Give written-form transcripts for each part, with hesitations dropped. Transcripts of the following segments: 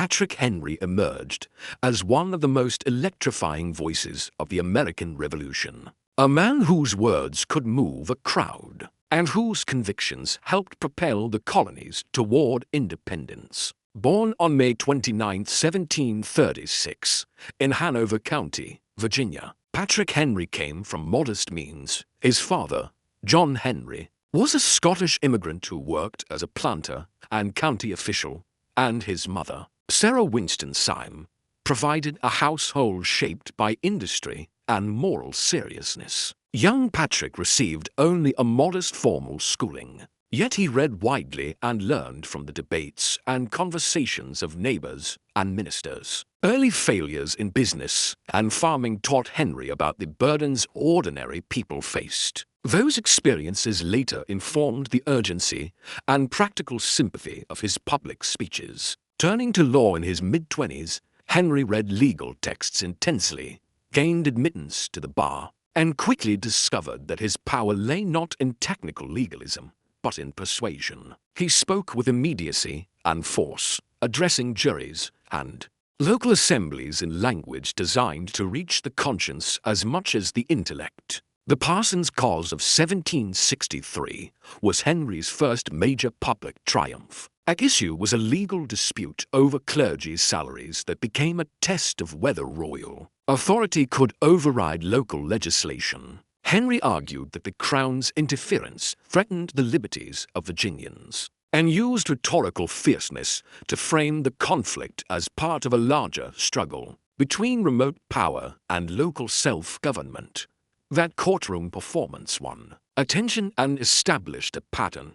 Patrick Henry emerged as one of the most electrifying voices of the American Revolution. A man whose words could move a crowd, and whose convictions helped propel the colonies toward independence. Born on May 29, 1736, in Hanover County, Virginia, Patrick Henry came from modest means. His father, John Henry, was a Scottish immigrant who worked as a planter and county official, and his mother, Sarah Winston Syme, provided a household shaped by industry and moral seriousness. Young Patrick received only a modest formal schooling, yet he read widely and learned from the debates and conversations of neighbors and ministers. Early failures in business and farming taught Henry about the burdens ordinary people faced. Those experiences later informed the urgency and practical sympathy of his public speeches. Turning to law in his mid-20s, Henry read legal texts intensely, gained admittance to the bar, and quickly discovered that his power lay not in technical legalism, but in persuasion. He spoke with immediacy and force, addressing juries and local assemblies in language designed to reach the conscience as much as the intellect. The Parsons Cause of 1763 was Henry's first major public triumph. At issue was a legal dispute over clergy's salaries that became a test of whether royal authority could override local legislation. Henry argued that the Crown's interference threatened the liberties of Virginians, and used rhetorical fierceness to frame the conflict as part of a larger struggle between remote power and local self-government. That courtroom performance won attention and established a pattern.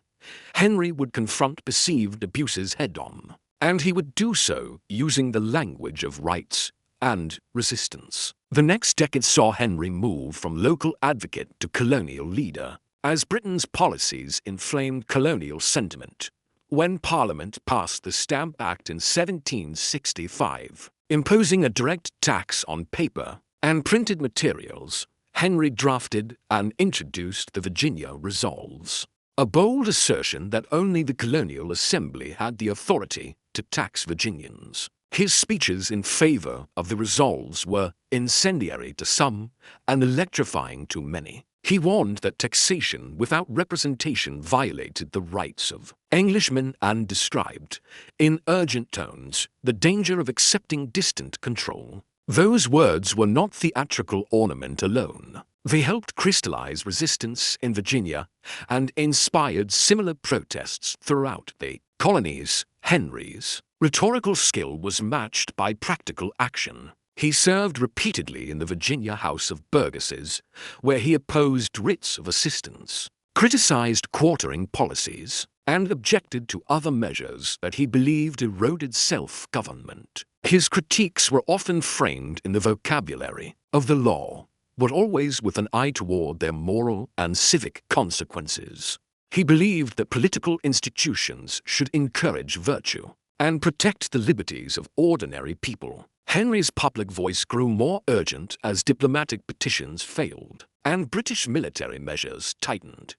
Henry would confront perceived abuses head-on, and he would do so using the language of rights and resistance. The next decade saw Henry move from local advocate to colonial leader, as Britain's policies inflamed colonial sentiment. When Parliament passed the Stamp Act in 1765, imposing a direct tax on paper and printed materials, Henry drafted and introduced the Virginia Resolves, a bold assertion that only the colonial assembly had the authority to tax Virginians. His speeches in favor of the Resolves were incendiary to some and electrifying to many. He warned that taxation without representation violated the rights of Englishmen and described, in urgent tones, the danger of accepting distant control. Those words were not theatrical ornament alone. They helped crystallize resistance in Virginia and inspired similar protests throughout the colonies. Henry's rhetorical skill was matched by practical action. He served repeatedly in the Virginia House of Burgesses, where he opposed writs of assistance, criticized quartering policies, and objected to other measures that he believed eroded self-government. His critiques were often framed in the vocabulary of the law, but always with an eye toward their moral and civic consequences. He believed that political institutions should encourage virtue and protect the liberties of ordinary people. Henry's public voice grew more urgent as diplomatic petitions failed and British military measures tightened.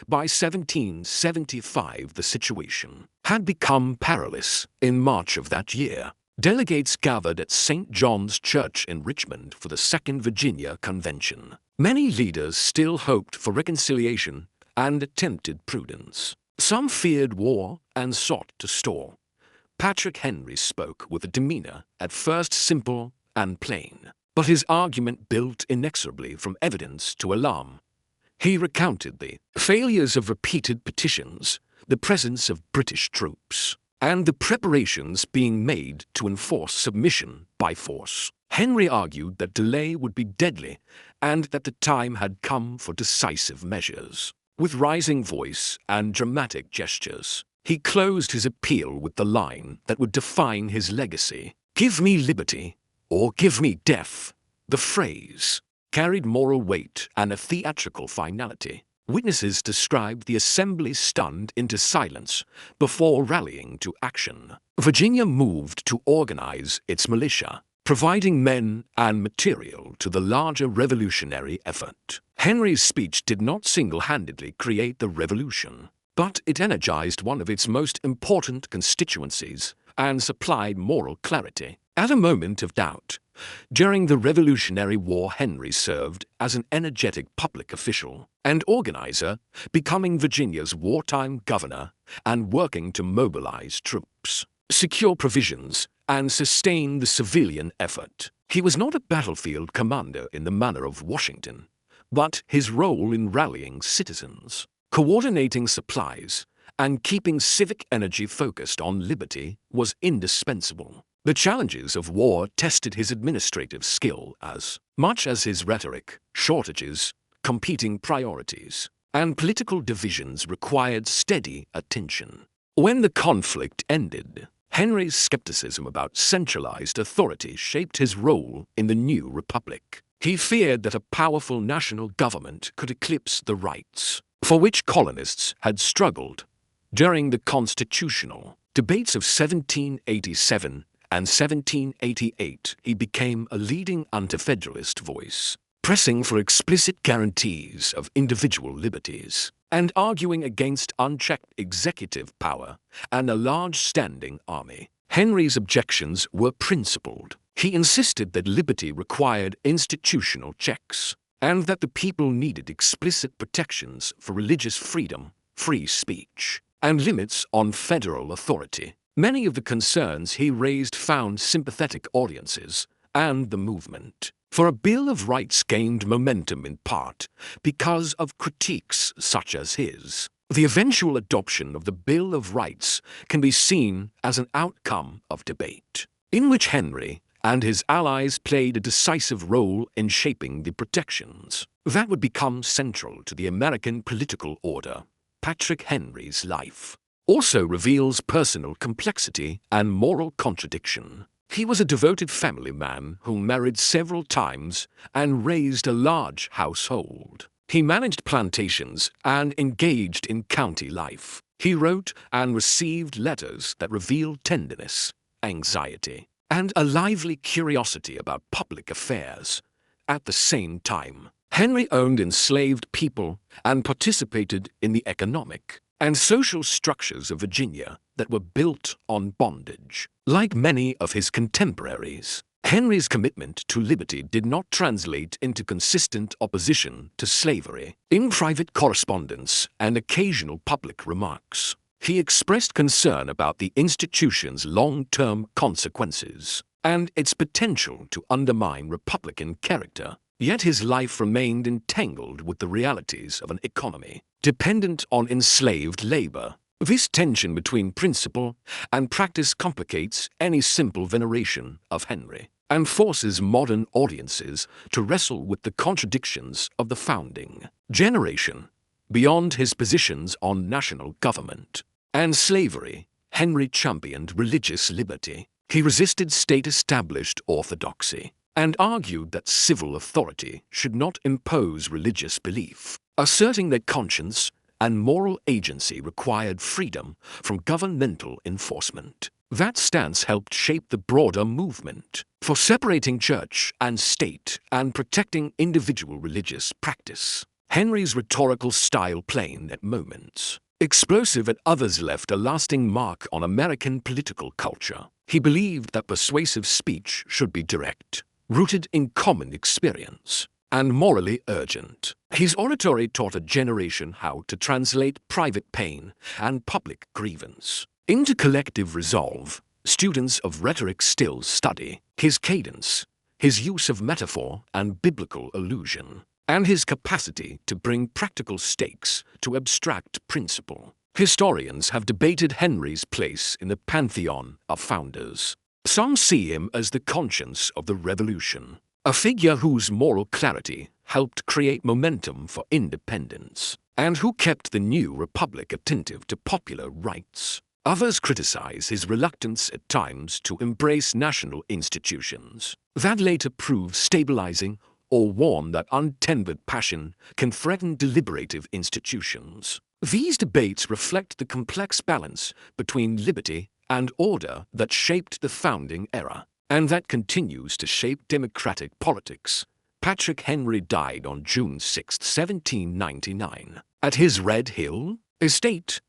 By 1775, the situation had become perilous. In March of that year, delegates gathered at St. John's Church in Richmond for the Second Virginia Convention. Many leaders still hoped for reconciliation and attempted prudence. Some feared war and sought to stall. Patrick Henry spoke with a demeanor at first simple and plain, but his argument built inexorably from evidence to alarm. He recounted the failures of repeated petitions, the presence of British troops, and the preparations being made to enforce submission by force. Henry argued that delay would be deadly and that the time had come for decisive measures. With rising voice and dramatic gestures, he closed his appeal with the line that would define his legacy: "Give me liberty, or give me death." The phrase carried moral weight and a theatrical finality. Witnesses described the assembly stunned into silence before rallying to action. Virginia moved to organize its militia, providing men and material to the larger revolutionary effort. Henry's speech did not single-handedly create the revolution, but it energized one of its most important constituencies and supplied moral clarity. At a moment of doubt, during the Revolutionary War, Henry served as an energetic public official and organizer, becoming Virginia's wartime governor and working to mobilize troops, secure provisions, and sustain the civilian effort. He was not a battlefield commander in the manner of Washington, but his role in rallying citizens, coordinating supplies, and keeping civic energy focused on liberty was indispensable. The challenges of war tested his administrative skill as much as his rhetoric. Shortages, competing priorities, and political divisions required steady attention. When the conflict ended, Henry's skepticism about centralized authority shaped his role in the new republic. He feared that a powerful national government could eclipse the rights for which colonists had struggled. During the constitutional debates of 1787 and 1788, he became a leading anti-federalist voice, pressing for explicit guarantees of individual liberties and arguing against unchecked executive power and a large standing army. Henry's objections were principled. He insisted that liberty required institutional checks and that the people needed explicit protections for religious freedom, free speech, and limits on federal authority. Many of the concerns he raised found sympathetic audiences, and the movement for a Bill of Rights gained momentum in part because of critiques such as his. The eventual adoption of the Bill of Rights can be seen as an outcome of debate, in which Henry and his allies played a decisive role in shaping the protections that would become central to the American political order. Patrick Henry's life also reveals personal complexity and moral contradiction. He was a devoted family man who married several times and raised a large household. He managed plantations and engaged in county life. He wrote and received letters that revealed tenderness, anxiety, and a lively curiosity about public affairs. At the same time, Henry owned enslaved people and participated in the economic and social structures of Virginia that were built on bondage. Like many of his contemporaries, Henry's commitment to liberty did not translate into consistent opposition to slavery. In private correspondence and occasional public remarks, he expressed concern about the institution's long-term consequences and its potential to undermine Republican character. Yet his life remained entangled with the realities of an economy dependent on enslaved labor. This tension between principle and practice complicates any simple veneration of Henry and forces modern audiences to wrestle with the contradictions of the founding generation. Beyond his positions on national government and slavery, Henry championed religious liberty. He resisted state-established orthodoxy and argued that civil authority should not impose religious belief, asserting that conscience and moral agency required freedom from governmental enforcement. That stance helped shape the broader movement for separating church and state and protecting individual religious practice. Henry's rhetorical style, plain at moments, explosive at others, left a lasting mark on American political culture. He believed that persuasive speech should be direct, rooted in common experience, and morally urgent. His oratory taught a generation how to translate private pain and public grievance into collective resolve. Students of rhetoric still study his cadence, his use of metaphor and biblical allusion, and his capacity to bring practical stakes to abstract principle. Historians have debated Henry's place in the pantheon of founders. Some see him as the conscience of the Revolution, a figure whose moral clarity helped create momentum for independence, and who kept the new republic attentive to popular rights. Others criticize his reluctance at times to embrace national institutions that later proved stabilizing, or warn that untempered passion can threaten deliberative institutions. These debates reflect the complex balance between liberty and order that shaped the founding era, and that continues to shape democratic politics. Patrick Henry died on June 6, 1799, at his Red Hill estate.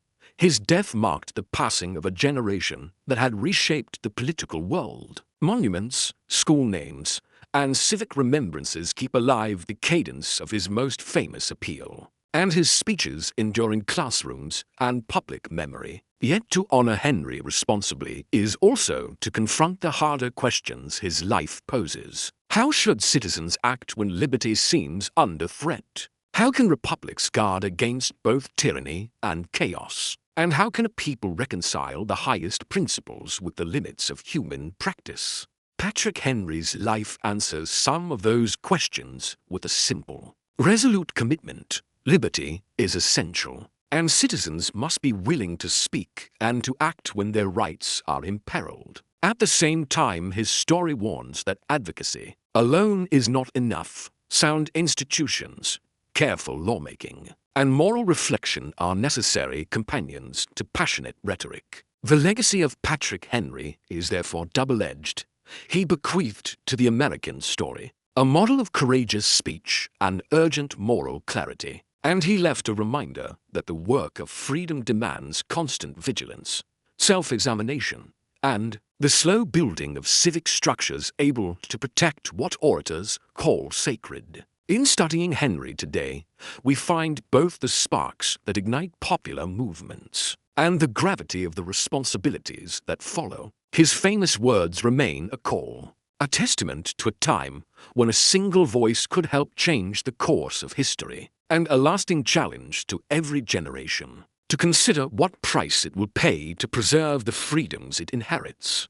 His death marked the passing of a generation that had reshaped the political world. Monuments, school names, and civic remembrances keep alive the cadence of his most famous appeal, and his speeches endure in classrooms and public memory. Yet to honor Henry responsibly is also to confront the harder questions his life poses. How should citizens act when liberty seems under threat? How can republics guard against both tyranny and chaos? And how can a people reconcile the highest principles with the limits of human practice? Patrick Henry's life answers some of those questions with a simple, resolute commitment. Liberty is essential, and citizens must be willing to speak and to act when their rights are imperiled. At the same time, his story warns that advocacy alone is not enough. Sound institutions, careful lawmaking, and moral reflection are necessary companions to passionate rhetoric. The legacy of Patrick Henry is therefore double-edged. He bequeathed to the American story a model of courageous speech and urgent moral clarity, and he left a reminder that the work of freedom demands constant vigilance, self-examination, and the slow building of civic structures able to protect what orators call sacred. In studying Henry today, we find both the sparks that ignite popular movements and the gravity of the responsibilities that follow. His famous words remain a call, a testament to a time when a single voice could help change the course of history, and a lasting challenge to every generation to consider what price it will pay to preserve the freedoms it inherits.